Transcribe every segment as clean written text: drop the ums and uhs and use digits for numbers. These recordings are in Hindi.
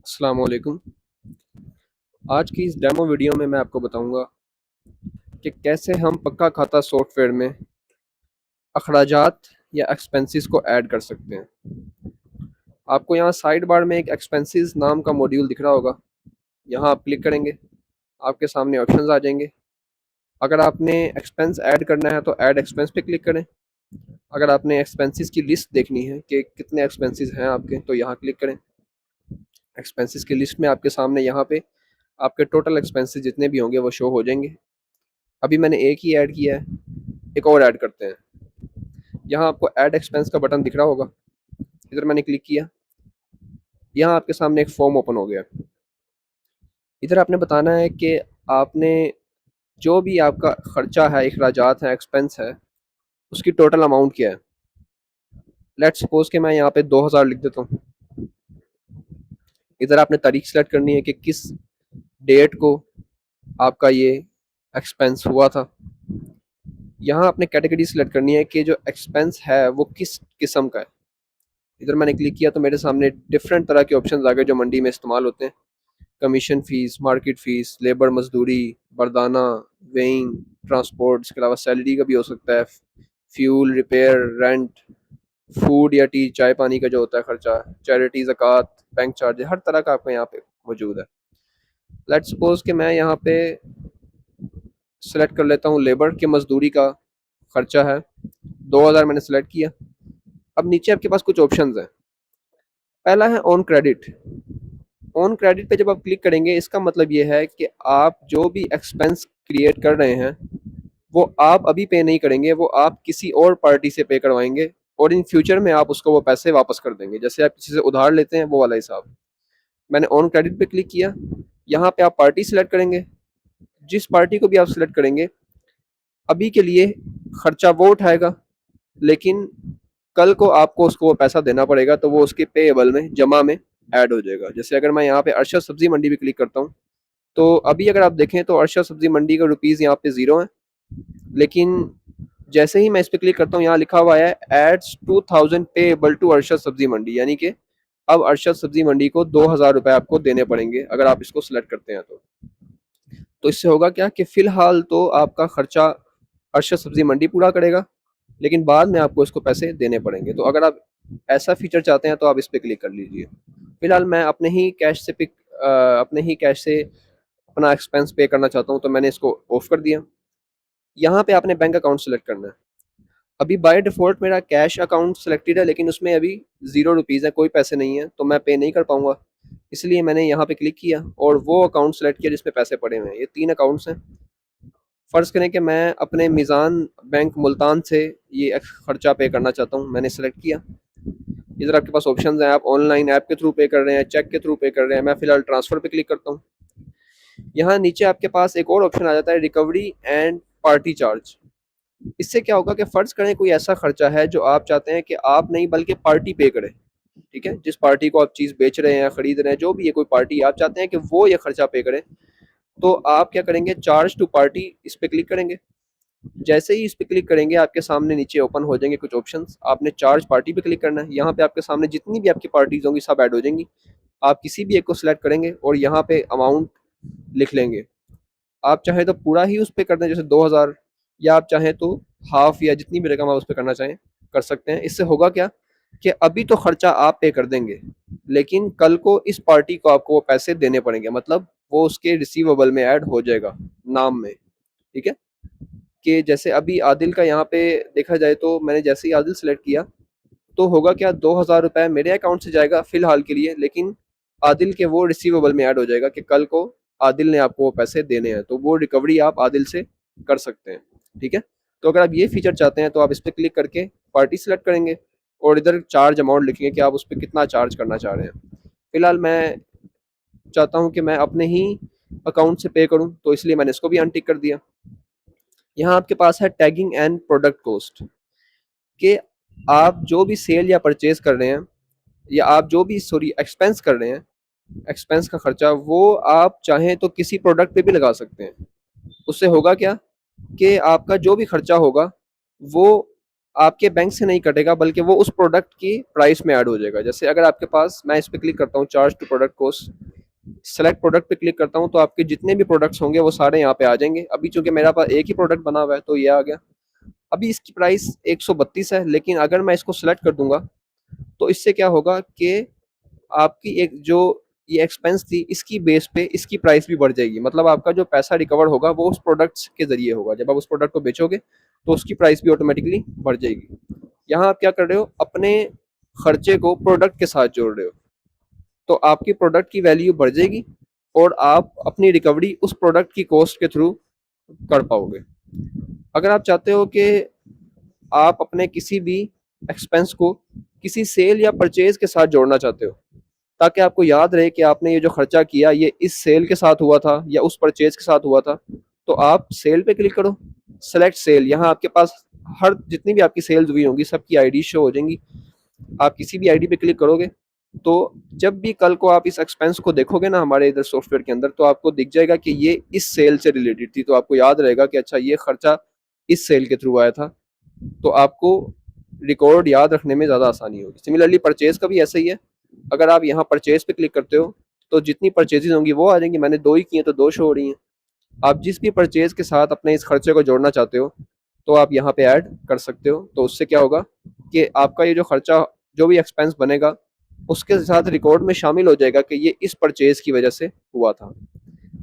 अस्सलाम वालेकुम। आज की इस डेमो वीडियो में मैं आपको बताऊंगा कि कैसे हम पक्का खाता सॉफ्टवेयर में अखराजात या एक्सपेंसेस को ऐड कर सकते हैं। आपको यहाँ साइड बार में एक एक्सपेंसेस नाम का मॉड्यूल दिख रहा होगा। यहाँ आप क्लिक करेंगे, आपके सामने ऑप्शंस आ जाएंगे। अगर आपने एक्सपेंस ऐड करना है तो ऐड एक्सपेंस पे क्लिक करें। अगर आपने एक्सपेंसेस की लिस्ट देखनी है कि कितने एक्सपेंसेस हैं आपके, तो यहाँ क्लिक करें। एक्सपेंसेस की लिस्ट में आपके सामने यहाँ पे आपके टोटल एक्सपेंसेस जितने भी होंगे वो शो हो जाएंगे। अभी मैंने एक ही ऐड किया है, एक और ऐड करते हैं। यहाँ आपको ऐड एक्सपेंस का बटन दिख रहा होगा, इधर मैंने क्लिक किया। यहाँ आपके सामने एक फॉर्म ओपन हो गया। इधर आपने बताना है कि आपने जो भी आपका खर्चा है, अखराजात है, एक्सपेंस है, उसकी टोटल अमाउंट क्या है। लेट्स सपोज कि मैं यहाँ पे 2000 लिख देता हूँ। इधर आपने तारीख सेलेक्ट करनी है कि किस डेट को आपका ये एक्सपेंस हुआ था। यहाँ आपने कैटेगरी सेलेक्ट करनी है कि जो एक्सपेंस है वो किस किस्म का है। इधर मैंने क्लिक किया तो मेरे सामने डिफरेंट तरह के ऑप्शंस आ गए जो मंडी में इस्तेमाल होते हैं। Commission fees, market fees, labour मजदूरी, बरदाना, वेइंग, ट्रांसपोर्ट, इसके अलावा सैलरी का भी हो सकता है, फ्यूल, रिपेयर, रेंट, फूड या टी चाय पानी का जो होता है खर्चा, चैरिटी, ज़कात, बैंक चार्ज, हर तरह का आपका यहाँ पे मौजूद है। लेट्स सपोज कि मैं यहाँ पे सेलेक्ट कर लेता हूँ लेबर के मजदूरी का खर्चा है 2000, मैंने सेलेक्ट किया। अब नीचे आपके पास कुछ ऑप्शंस हैं। पहला है ऑन क्रेडिट। ऑन क्रेडिट पे जब आप क्लिक करेंगे, इसका मतलब ये है कि आप जो भी एक्सपेंस क्रिएट कर रहे हैं वो आप अभी पे नहीं करेंगे, वो आप किसी और पार्टी से पे करवाएंगे और इन फ्यूचर में आप उसको वो पैसे वापस कर देंगे, जैसे आप किसी से उधार लेते हैं वो वाला हिसाब। मैंने ऑन क्रेडिट पे क्लिक किया। यहाँ पे आप पार्टी सिलेक्ट करेंगे। जिस पार्टी को भी आप सिलेक्ट करेंगे, अभी के लिए खर्चा वो उठाएगा, लेकिन कल को आपको उसको वो पैसा देना पड़ेगा, तो वो उसके पेएबल में, जमा में ऐड हो जाएगा। जैसे अगर मैं यहाँ पे अरशद सब्जी मंडी पे क्लिक करता हूँ, तो अभी अगर आप देखें तो अरशद सब्जी मंडी का रुपीज़ यहाँ पे ज़ीरो है, लेकिन जैसे ही मैं इस पे क्लिक करता हूँ, यहाँ लिखा हुआ है एड्स 2000 पेएबल टू अरशद सब्जी मंडी, यानी कि अब अरशद सब्जी मंडी को 2000 रुपये आपको देने पड़ेंगे अगर आप इसको सिलेक्ट करते हैं तो इससे होगा क्या कि फिलहाल तो आपका खर्चा अरशद सब्जी मंडी पूरा करेगा, लेकिन बाद में आपको इसको पैसे देने पड़ेंगे। तो अगर आप ऐसा फीचर चाहते हैं तो आप इस पर क्लिक कर लीजिए। फिलहाल मैं अपने ही कैश से अपना एक्सपेंस पे करना चाहता हूँ, तो मैंने इसको ऑफ कर दिया। यहाँ पे आपने बैंक अकाउंट सेलेक्ट करना है। अभी बाय डिफ़ॉल्ट मेरा कैश अकाउंट सेलेक्टेड है, लेकिन उसमें अभी ज़ीरो रुपीज़ है, कोई पैसे नहीं है, तो मैं पे नहीं कर पाऊँगा। इसलिए मैंने यहाँ पे क्लिक किया और वो अकाउंट सेलेक्ट किया जिसमें पैसे पड़े हुए हैं। ये 3 अकाउंट्स हैं। फ़र्ज़ करें कि मैं अपने मीज़ान बैंक मुल्तान से ये खर्चा पे करना चाहता हूँ, मैंने सेलेक्ट किया। इधर आपके पास ऑप्शंस हैं, आप ऑनलाइन ऐप के थ्रू पे कर रहे हैं, चेक के थ्रू पे कर रहे हैं। मैं फ़िलहाल ट्रांसफ़र पे क्लिक करता हूँ। यहाँ नीचे आपके पास एक और ऑप्शन आ जाता है, रिकवरी एंड पार्टी चार्ज। इससे क्या होगा कि फ़र्ज़ करें कोई ऐसा खर्चा है जो आप चाहते हैं कि आप नहीं बल्कि पार्टी पे करे, ठीक है? जिस पार्टी को आप चीज़ बेच रहे हैं, खरीद रहे हैं, जो भी है कोई पार्टी, आप चाहते हैं कि वो ये खर्चा पे करे, तो आप क्या करेंगे, चार्ज टू पार्टी इस पे क्लिक करेंगे। जैसे ही इस पे क्लिक करेंगे, आपके सामने नीचे ओपन हो जाएंगे कुछ ऑप्शंस। आपने चार्ज पार्टी पे क्लिक करना है। यहाँ पे आपके सामने जितनी भी आपकी पार्टीज होंगी सब ऐड हो जाएंगी। आप किसी भी एक को सिलेक्ट करेंगे और यहाँ पे अमाउंट लिख लेंगे। आप चाहें तो पूरा ही उस पे कर दें, जैसे 2000, या आप चाहें तो हाफ या जितनी भी रकम आप उस पे करना चाहें कर सकते हैं। इससे होगा क्या कि अभी तो खर्चा आप पे कर देंगे, लेकिन कल को इस पार्टी को आपको वो पैसे देने पड़ेंगे, मतलब वो उसके रिसीवेबल में ऐड हो जाएगा, नाम में। ठीक है? कि जैसे अभी आदिल का यहाँ पे देखा जाए, तो मैंने जैसे ही आदिल सेलेक्ट किया, तो होगा क्या, 2000 रुपये मेरे अकाउंट से जाएगा फिलहाल के लिए, लेकिन आदिल के वो रिसीवेबल में ऐड हो जाएगा कि कल को आदिल ने आपको वो पैसे देने हैं, तो वो रिकवरी आप आदिल से कर सकते हैं। ठीक है? तो अगर आप ये फीचर चाहते हैं तो आप इस पर क्लिक करके पार्टी सेलेक्ट करेंगे और इधर चार्ज अमाउंट लिखेंगे कि आप उस पर कितना चार्ज करना चाह रहे हैं। फिलहाल मैं चाहता हूँ कि मैं अपने ही अकाउंट से पे करूँ, तो इसलिए मैंने इसको भी अनटिक कर दिया। यहाँ आपके पास है टैगिंग एंड प्रोडक्ट कॉस्ट, कि आप जो भी सेल या परचेज कर रहे हैं, या आप जो भी सॉरी एक्सपेंस कर रहे हैं, एक्सपेंस का खर्चा वो आप चाहें तो किसी प्रोडक्ट पे भी लगा सकते हैं। उससे होगा क्या कि आपका जो भी खर्चा होगा वो आपके बैंक से नहीं कटेगा, बल्कि वो उस प्रोडक्ट की प्राइस में ऐड हो जाएगा। जैसे अगर आपके पास, मैं इस पे क्लिक करता हूँ charge to product cost, select product पे क्लिक करता हूँ, तो आपके जितने भी प्रोडक्ट्स होंगे वो सारे यहाँ पे आ जाएंगे। अभी चूंकि मेरा पास एक ही प्रोडक्ट बना हुआ है तो ये आ गया। अभी इसकी प्राइस 132 है, लेकिन अगर मैं इसको सिलेक्ट कर दूंगा तो इससे क्या होगा कि आपकी एक जो ये एक्सपेंस थी इसकी बेस पे इसकी प्राइस भी बढ़ जाएगी। मतलब आपका जो पैसा रिकवर होगा वो उस प्रोडक्ट्स के जरिए होगा। जब आप उस प्रोडक्ट को बेचोगे तो उसकी प्राइस भी ऑटोमेटिकली बढ़ जाएगी। यहाँ आप क्या कर रहे हो, अपने खर्चे को प्रोडक्ट के साथ जोड़ रहे हो, तो आपकी प्रोडक्ट की वैल्यू बढ़ जाएगी और आप अपनी रिकवरी उस प्रोडक्ट की कॉस्ट के थ्रू कर पाओगे। अगर आप चाहते हो कि आप अपने किसी भी एक्सपेंस को किसी सेल या परचेज के साथ जोड़ना चाहते हो, ताकि आपको याद रहे कि आपने ये जो खर्चा किया ये इस सेल के साथ हुआ था या उस परचेज के साथ हुआ था, तो आप सेल पे क्लिक करो, सेलेक्ट सेल। यहाँ आपके पास हर जितनी भी आपकी सेल्स हुई होंगी सबकी आईडी शो हो जाएंगी। आप किसी भी आईडी पे क्लिक करोगे तो जब भी कल को आप इस एक्सपेंस को देखोगे ना हमारे इधर सॉफ्टवेयर के अंदर, तो आपको दिख जाएगा कि ये इस सेल से रिलेटेड थी। तो आपको याद रहेगा कि अच्छा ये खर्चा इस सेल के थ्रू आया था, तो आपको रिकॉर्ड याद रखने में ज़्यादा आसानी होगी। सिमिलरली परचेज का भी ऐसा ही है। अगर आप यहाँ परचेज पे क्लिक करते हो तो जितनी परचेजेज होंगी वो आ जाएंगी। मैंने दो ही की हैं तो दो शो हो रही हैं। आप जिस भी परचेज के साथ अपने इस खर्चे को जोड़ना चाहते हो तो आप यहाँ पे ऐड कर सकते हो। तो उससे क्या होगा कि आपका ये जो खर्चा, जो भी एक्सपेंस बनेगा उसके साथ रिकॉर्ड में शामिल हो जाएगा कि ये इस परचेज की वजह से हुआ था।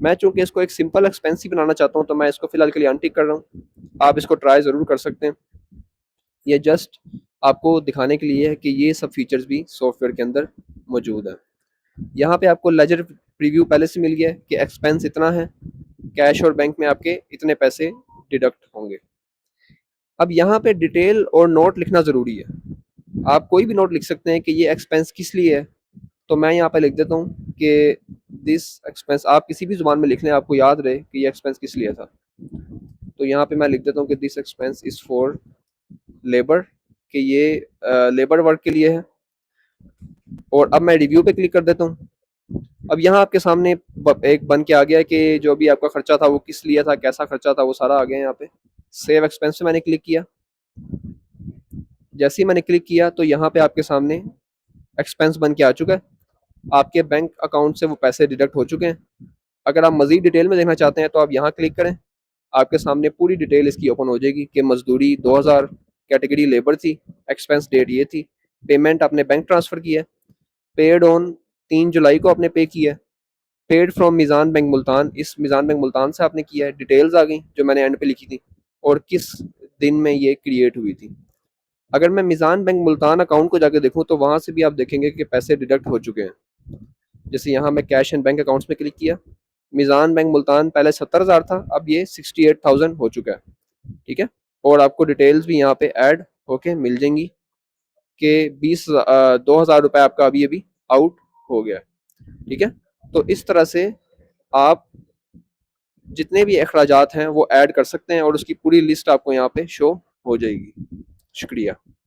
मैं चूंकि इसको एक सिंपल एक्सपेंस ही बनाना चाहता हूँ तो मैं इसको फिलहाल के लिए अनटिक कर रहा हूँ। आप इसको ट्राई ज़रूर कर सकते हैं। ये जस्ट आपको दिखाने के लिए है कि ये सब फीचर्स भी सॉफ्टवेयर के अंदर मौजूद हैं। यहाँ पे आपको लेजर प्रीव्यू पहले से मिल गया है कि एक्सपेंस इतना है, कैश और बैंक में आपके इतने पैसे डिडक्ट होंगे। अब यहाँ पे डिटेल और नोट लिखना ज़रूरी है। आप कोई भी नोट लिख सकते हैं कि ये एक्सपेंस किस लिए है। तो मैं यहाँ पे लिख देता हूँ कि दिस एक्सपेंस, आप किसी भी ज़ुबान में लिख लें, आपको याद रहे कि ये एक्सपेंस किस लिए था। तो यहाँ पे मैं लिख देता हूँ कि this expense is for labour, कि ये लेबर वर्क के लिए है। और अब मैं रिव्यू पे क्लिक कर देता हूँ। अब यहाँ आपके सामने एक बन के आ गया है कि जो भी आपका खर्चा था वो किस लिए था, कैसा खर्चा था, वो सारा आ गया है यहाँ पे। सेव एक्सपेंस पे मैंने क्लिक किया। जैसे ही मैंने क्लिक किया तो यहाँ पे आपके सामने एक्सपेंस बन के आ चुका है। आपके बैंक अकाउंट से वो पैसे डिडक्ट हो चुके हैं। अगर आप मज़ीद डिटेल में देखना चाहते हैं तो आप यहाँ क्लिक करें। आपके सामने पूरी डिटेल इसकी ओपन हो जाएगी कि मजदूरी 2000, कैटेगरी लेबर थी, एक्सपेंस डेट ये थी, पेमेंट आपने बैंक ट्रांसफ़र किया है, पेड ऑन 3 जुलाई को आपने पे किया है, paid from Meezaan bank Multan, इस मीज़ान बैंक मुल्तान से आपने किया है। डिटेल्स आ गई जो मैंने एंड पे लिखी थी और किस दिन में ये क्रिएट हुई थी। अगर मैं मीज़ान बैंक मुल्तान अकाउंट को जाकर देखूँ तो वहाँ से भी आप देखेंगे कि पैसे डिडक्ट हो चुके हैं। जैसे यहाँ मैं कैश एंड बैंक अकाउंट्स में क्लिक किया, मीज़ान बैंक मुल्तान पहले 70,000 था, अब ये 68,000 हो चुका है। ठीक है। और आपको डिटेल्स भी यहाँ पे ऐड होके मिल जाएंगी कि 2,000 रुपये आपका अभी अभी आउट हो गया है। ठीक है। तो इस तरह से आप जितने भी अखराजात हैं वो ऐड कर सकते हैं और उसकी पूरी लिस्ट आपको यहाँ पे शो हो जाएगी। शुक्रिया।